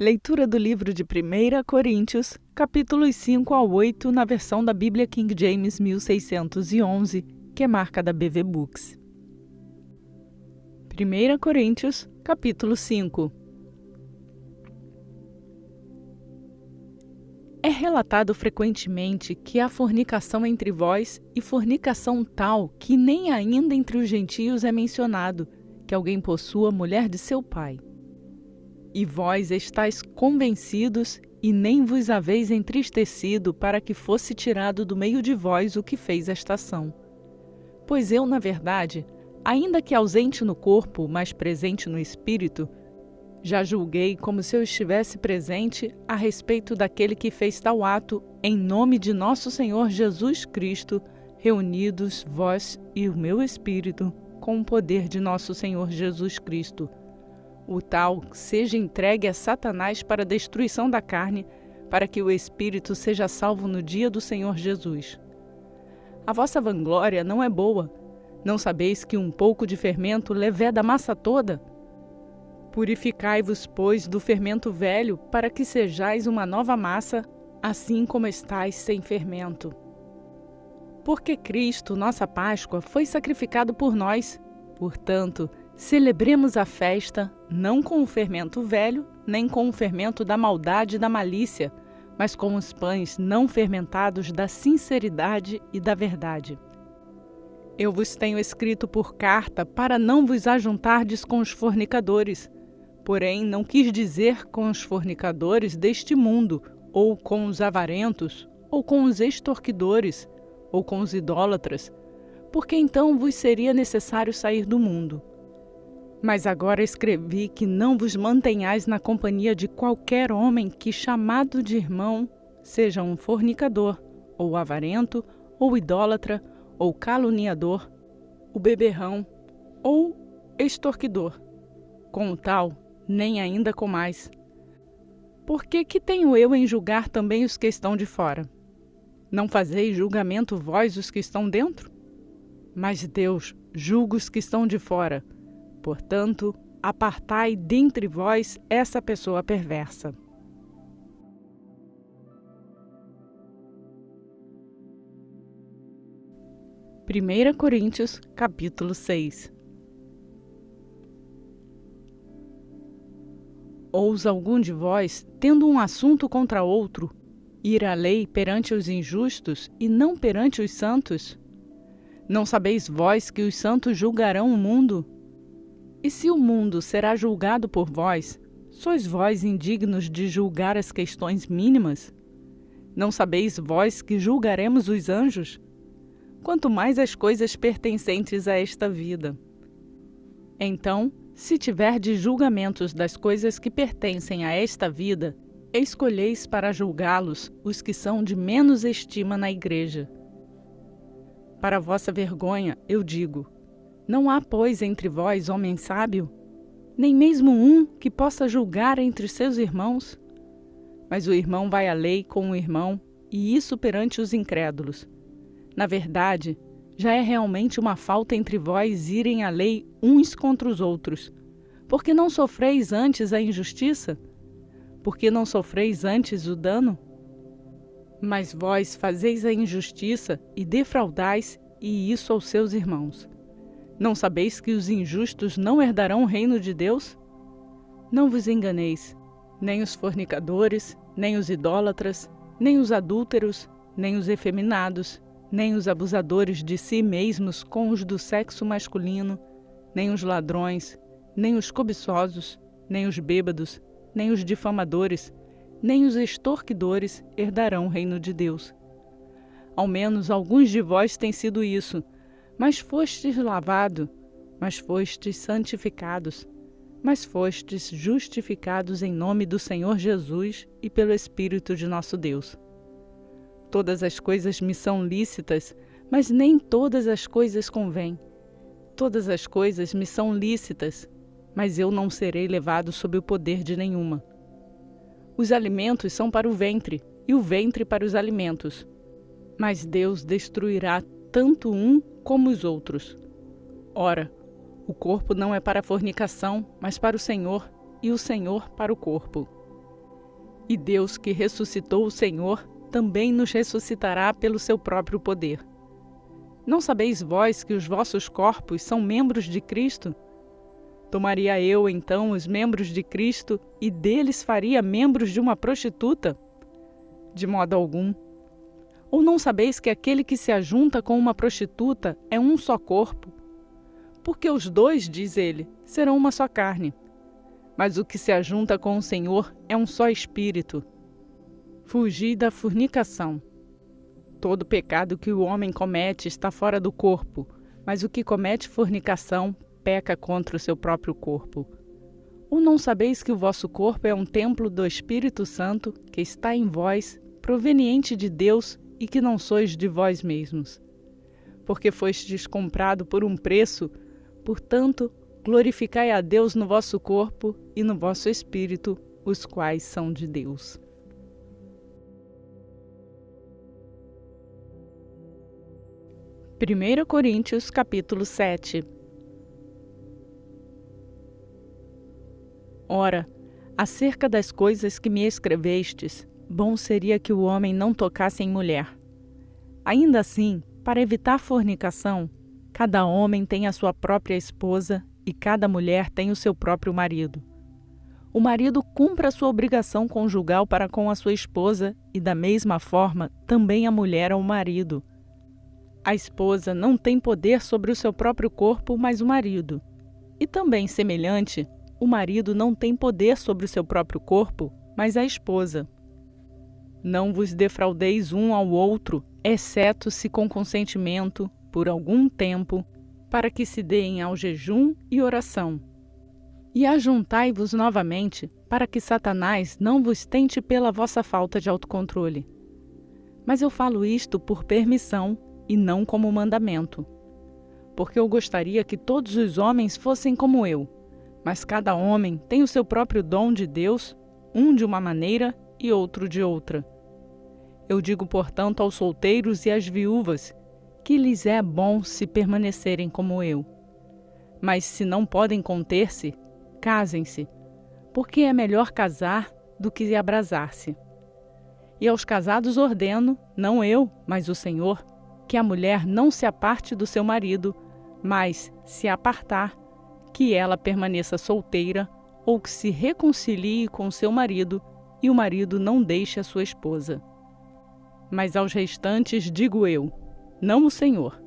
Leitura do livro de 1 Coríntios, capítulos 5 ao 8, na versão da Bíblia King James 1611, que é marca da BV Books. 1 Coríntios, capítulo 5. É relatado frequentemente que há fornicação entre vós e fornicação tal que nem ainda entre os gentios é mencionado, que alguém possua mulher de seu pai. E vós estáis convencidos e nem vos haveis entristecido para que fosse tirado do meio de vós o que fez esta ação. Pois eu, na verdade, ainda que ausente no corpo, mas presente no espírito, já julguei como se eu estivesse presente a respeito daquele que fez tal ato em nome de nosso Senhor Jesus Cristo, reunidos vós e o meu espírito com o poder de nosso Senhor Jesus Cristo. O tal seja entregue a Satanás para a destruição da carne, para que o espírito seja salvo no dia do Senhor Jesus. A vossa vanglória não é boa. Não sabeis que um pouco de fermento leveda a massa toda? Purificai-vos, pois, do fermento velho, para que sejais uma nova massa, assim como estáis sem fermento. Porque Cristo, nossa Páscoa, foi sacrificado por nós. Portanto, celebremos a festa, não com o fermento velho, nem com o fermento da maldade e da malícia, mas com os pães não fermentados da sinceridade e da verdade. Eu vos tenho escrito por carta para não vos ajuntardes com os fornicadores. Porém, não quis dizer com os fornicadores deste mundo, ou com os avarentos, ou com os extorquidores, ou com os idólatras, porque então vos seria necessário sair do mundo. Mas agora escrevi que não vos mantenhais na companhia de qualquer homem que, chamado de irmão, seja um fornicador, ou avarento, ou idólatra, ou caluniador, o beberrão, ou extorquidor. Com o tal, nem ainda com mais. Porque que tenho eu em julgar também os que estão de fora? Não fazeis julgamento vós os que estão dentro? Mas Deus julga os que estão de fora. Portanto, apartai dentre vós essa pessoa perversa. Primeira Coríntios, capítulo 6. Ousa algum de vós, tendo um assunto contra outro, ir à lei perante os injustos e não perante os santos? Não sabeis vós que os santos julgarão o mundo? E se o mundo será julgado por vós, sois vós indignos de julgar as questões mínimas? Não sabeis vós que julgaremos os anjos? Quanto mais as coisas pertencentes a esta vida. Então, se tiverdes julgamentos das coisas que pertencem a esta vida, escolheis para julgá-los os que são de menos estima na igreja. Para vossa vergonha, eu digo, não há, pois, entre vós homem sábio, nem mesmo um que possa julgar entre seus irmãos? Mas o irmão vai à lei com o irmão, e isso perante os incrédulos. Na verdade, já é realmente uma falta entre vós irem à lei uns contra os outros. Porque não sofreis antes a injustiça? Porque não sofreis antes o dano? Mas vós fazeis a injustiça e defraudais, e isso aos seus irmãos. Não sabeis que os injustos não herdarão o reino de Deus? Não vos enganeis, nem os fornicadores, nem os idólatras, nem os adúlteros, nem os efeminados, nem os abusadores de si mesmos com os do sexo masculino, nem os ladrões, nem os cobiçosos, nem os bêbados, nem os difamadores, nem os extorquidores herdarão o reino de Deus. Ao menos alguns de vós têm sido isso, mas fostes lavados, mas fostes santificados, mas fostes justificados em nome do Senhor Jesus e pelo Espírito de nosso Deus. Todas as coisas me são lícitas, mas nem todas as coisas convêm. Todas as coisas me são lícitas, mas eu não serei levado sob o poder de nenhuma. Os alimentos são para o ventre, e o ventre para os alimentos. Mas Deus destruirá tanto um como os outros. Ora, o corpo não é para a fornicação, mas para o Senhor, e o Senhor para o corpo. E Deus, que ressuscitou o Senhor, também nos ressuscitará pelo seu próprio poder. Não sabeis vós que os vossos corpos são membros de Cristo? Tomaria eu, então, os membros de Cristo e deles faria membros de uma prostituta? De modo algum. Ou não sabeis que aquele que se ajunta com uma prostituta é um só corpo? Porque os dois, diz ele, serão uma só carne. Mas o que se ajunta com o Senhor é um só espírito. Fugi da fornicação. Todo pecado que o homem comete está fora do corpo, mas o que comete fornicação peca contra o seu próprio corpo. Ou não sabeis que o vosso corpo é um templo do Espírito Santo que está em vós, proveniente de Deus, e que não sois de vós mesmos? Porque fostes comprado por um preço, portanto, glorificai a Deus no vosso corpo e no vosso espírito, os quais são de Deus. Primeira Coríntios, capítulo 7. Ora, acerca das coisas que me escrevestes, bom seria que o homem não tocasse em mulher. Ainda assim, para evitar fornicação, cada homem tem a sua própria esposa e cada mulher tem o seu próprio marido. O marido cumpra a sua obrigação conjugal para com a sua esposa e, da mesma forma, também a mulher ao marido. A esposa não tem poder sobre o seu próprio corpo, mas o marido. E também, semelhante, o marido não tem poder sobre o seu próprio corpo, mas a esposa. Não vos defraudeis um ao outro, exceto se com consentimento, por algum tempo, para que se deem ao jejum e oração. E ajuntai-vos novamente, para que Satanás não vos tente pela vossa falta de autocontrole. Mas eu falo isto por permissão e não como mandamento. Porque eu gostaria que todos os homens fossem como eu, mas cada homem tem o seu próprio dom de Deus, um de uma maneira e outro de outra. Eu digo, portanto, aos solteiros e às viúvas, que lhes é bom se permanecerem como eu. Mas se não podem conter-se, casem-se, porque é melhor casar do que abrasar-se. E aos casados ordeno, não eu, mas o Senhor, que a mulher não se aparte do seu marido, mas, se apartar, que ela permaneça solteira ou que se reconcilie com seu marido e o marido não deixe a sua esposa. Mas aos restantes digo eu, não o Senhor.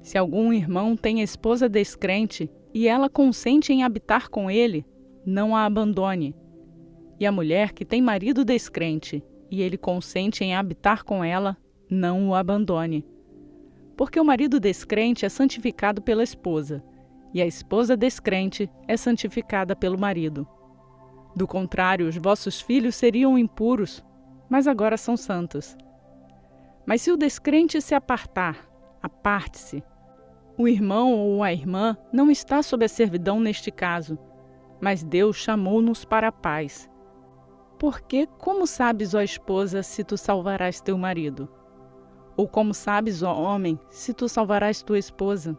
Se algum irmão tem esposa descrente e ela consente em habitar com ele, não a abandone. E a mulher que tem marido descrente e ele consente em habitar com ela, não o abandone. Porque o marido descrente é santificado pela esposa, e a esposa descrente é santificada pelo marido. Do contrário, os vossos filhos seriam impuros, mas agora são santos. Mas se o descrente se apartar, aparte-se. O irmão ou a irmã não está sob a servidão neste caso, mas Deus chamou-nos para a paz. Porque como sabes, ó esposa, se tu salvarás teu marido? Ou como sabes, ó homem, se tu salvarás tua esposa?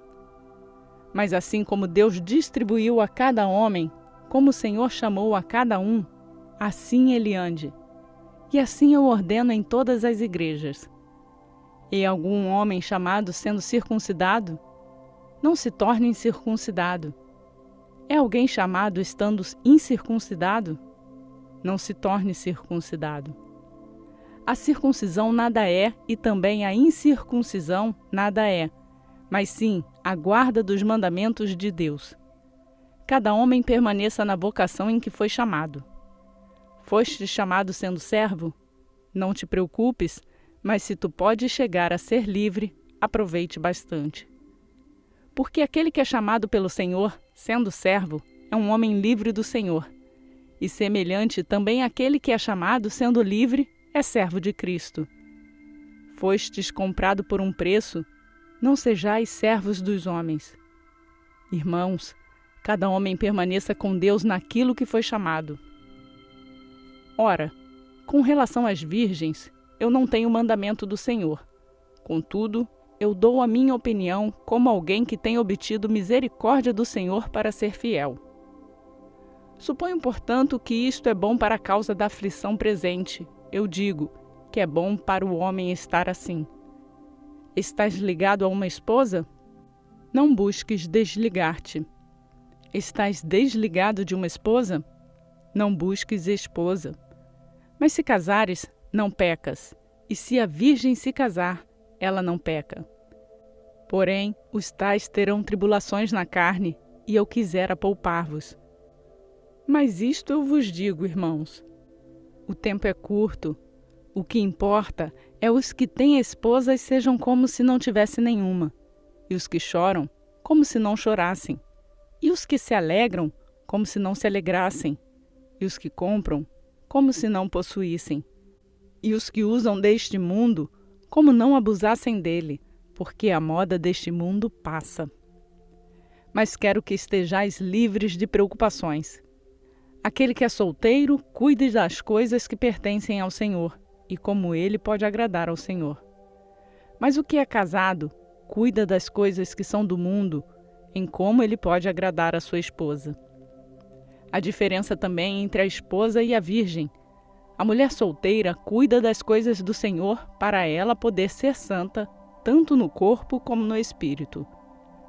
Mas assim como Deus distribuiu a cada homem, como o Senhor chamou a cada um, assim ele ande. E assim eu ordeno em todas as igrejas. E algum homem chamado sendo circuncidado, não se torne incircuncidado. É alguém chamado estando incircuncidado, não se torne circuncidado. A circuncisão nada é, e também a incircuncisão nada é, mas sim a guarda dos mandamentos de Deus. Cada homem permaneça na vocação em que foi chamado. Foste chamado sendo servo? Não te preocupes, mas se tu podes chegar a ser livre, aproveite bastante. Porque aquele que é chamado pelo Senhor, sendo servo, é um homem livre do Senhor. E semelhante também aquele que é chamado, sendo livre, é servo de Cristo. Fostes comprado por um preço, não sejais servos dos homens. Irmãos, cada homem permaneça com Deus naquilo que foi chamado. Ora, com relação às virgens, eu não tenho mandamento do Senhor. Contudo, eu dou a minha opinião como alguém que tem obtido misericórdia do Senhor para ser fiel. Suponho, portanto, que isto é bom para a causa da aflição presente. Eu digo que é bom para o homem estar assim. Estás ligado a uma esposa? Não busques desligar-te. Estás desligado de uma esposa? Não busques esposa. Mas se casares, não pecas. E se a virgem se casar, ela não peca. Porém, os tais terão tribulações na carne, e eu quisera poupar-vos. Mas isto eu vos digo, irmãos: o tempo é curto. O que importa é os que têm esposas sejam como se não tivessem nenhuma, e os que choram, como se não chorassem, e os que se alegram, como se não se alegrassem, e os que compram, como se não possuíssem, e os que usam deste mundo, como não abusassem dele, porque a moda deste mundo passa. Mas quero que estejais livres de preocupações. Aquele que é solteiro, cuide das coisas que pertencem ao Senhor, e como ele pode agradar ao Senhor. Mas o que é casado, cuida das coisas que são do mundo, em como ele pode agradar a sua esposa. A diferença também entre a esposa e a virgem. A mulher solteira cuida das coisas do Senhor para ela poder ser santa, tanto no corpo como no espírito.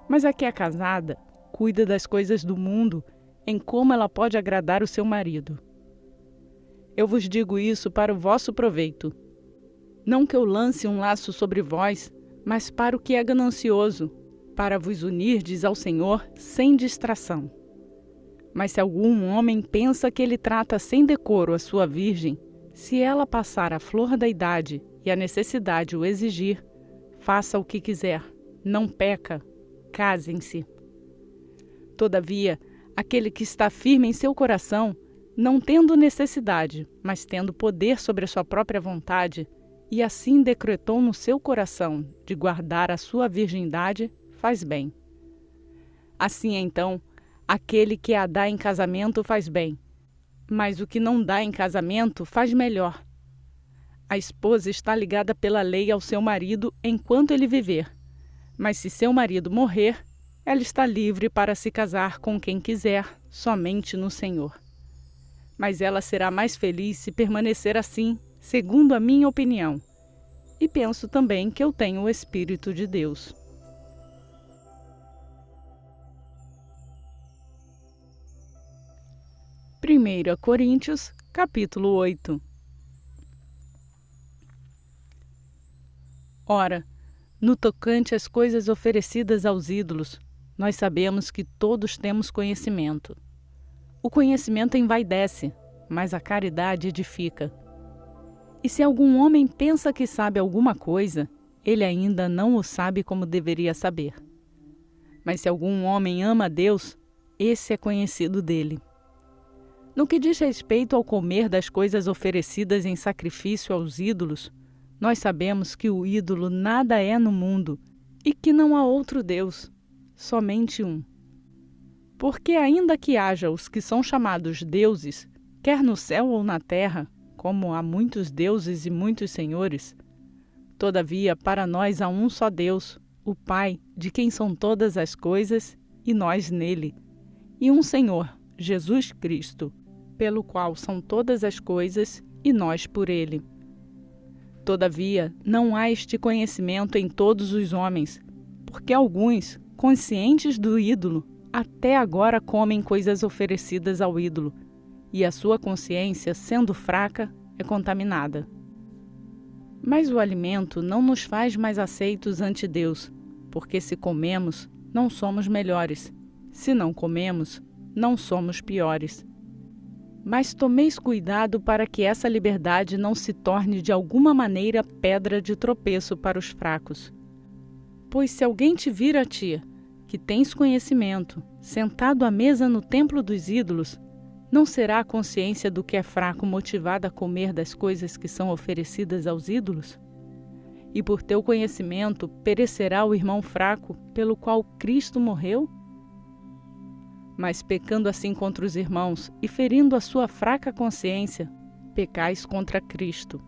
Mas a que é casada cuida das coisas do mundo, em como ela pode agradar o seu marido. Eu vos digo isso para o vosso proveito. Não que eu lance um laço sobre vós, mas para o que é ganancioso, para vos unirdes ao Senhor sem distração. Mas se algum homem pensa que ele trata sem decoro a sua virgem, se ela passar a flor da idade e a necessidade o exigir, faça o que quiser, não peca, casem-se. Todavia, aquele que está firme em seu coração, não tendo necessidade, mas tendo poder sobre a sua própria vontade, e assim decretou no seu coração de guardar a sua virgindade, faz bem. Assim então, aquele que a dá em casamento faz bem, mas o que não dá em casamento faz melhor. A esposa está ligada pela lei ao seu marido enquanto ele viver, mas se seu marido morrer, ela está livre para se casar com quem quiser, somente no Senhor. Mas ela será mais feliz se permanecer assim, segundo a minha opinião. E penso também que eu tenho o Espírito de Deus. Primeira Coríntios, capítulo 8. Ora, no tocante às coisas oferecidas aos ídolos, nós sabemos que todos temos conhecimento. O conhecimento envaidece, mas a caridade edifica. E se algum homem pensa que sabe alguma coisa, ele ainda não o sabe como deveria saber. Mas se algum homem ama a Deus, esse é conhecido dele. No que diz respeito ao comer das coisas oferecidas em sacrifício aos ídolos, nós sabemos que o ídolo nada é no mundo e que não há outro Deus, somente um. Porque ainda que haja os que são chamados deuses, quer no céu ou na terra, como há muitos deuses e muitos senhores, todavia para nós há um só Deus, o Pai, de quem são todas as coisas, e nós nele, e um Senhor, Jesus Cristo, pelo qual são todas as coisas, e nós por ele. Todavia, não há este conhecimento em todos os homens, porque alguns, conscientes do ídolo, até agora comem coisas oferecidas ao ídolo, e a sua consciência, sendo fraca, é contaminada. Mas o alimento não nos faz mais aceitos ante Deus, porque se comemos, não somos melhores. Se não comemos, não somos piores. Mas tomeis cuidado para que essa liberdade não se torne de alguma maneira pedra de tropeço para os fracos. Pois se alguém te vir a ti, que tens conhecimento, sentado à mesa no templo dos ídolos, não será a consciência do que é fraco motivada a comer das coisas que são oferecidas aos ídolos? E por teu conhecimento perecerá o irmão fraco pelo qual Cristo morreu? Mas pecando assim contra os irmãos e ferindo a sua fraca consciência, pecais contra Cristo.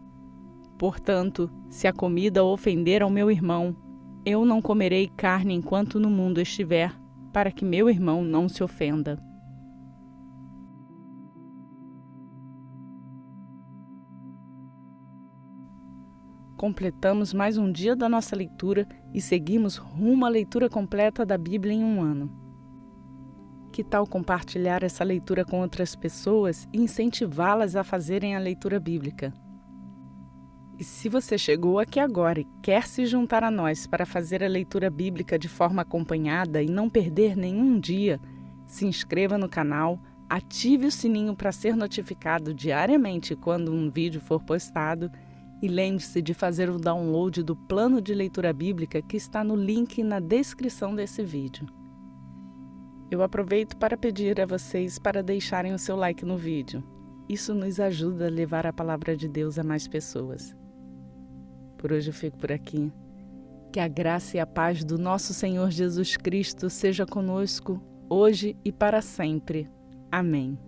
Portanto, se a comida ofender ao meu irmão, eu não comerei carne enquanto no mundo estiver, para que meu irmão não se ofenda. completamos mais um dia da nossa leitura e seguimos rumo à leitura completa da Bíblia em um ano. Que tal compartilhar essa leitura com outras pessoas e incentivá-las a fazerem a leitura bíblica? E se você chegou aqui agora e quer se juntar a nós para fazer a leitura bíblica de forma acompanhada e não perder nenhum dia, se inscreva no canal, ative o sininho para ser notificado diariamente quando um vídeo for postado e lembre-se de fazer o download do plano de leitura bíblica que está no link na descrição desse vídeo. Eu aproveito para pedir a vocês para deixarem o seu like no vídeo. Isso nos ajuda a levar a palavra de Deus a mais pessoas. Por hoje eu fico por aqui. Que a graça e a paz do nosso Senhor Jesus Cristo seja conosco, hoje e para sempre. Amém.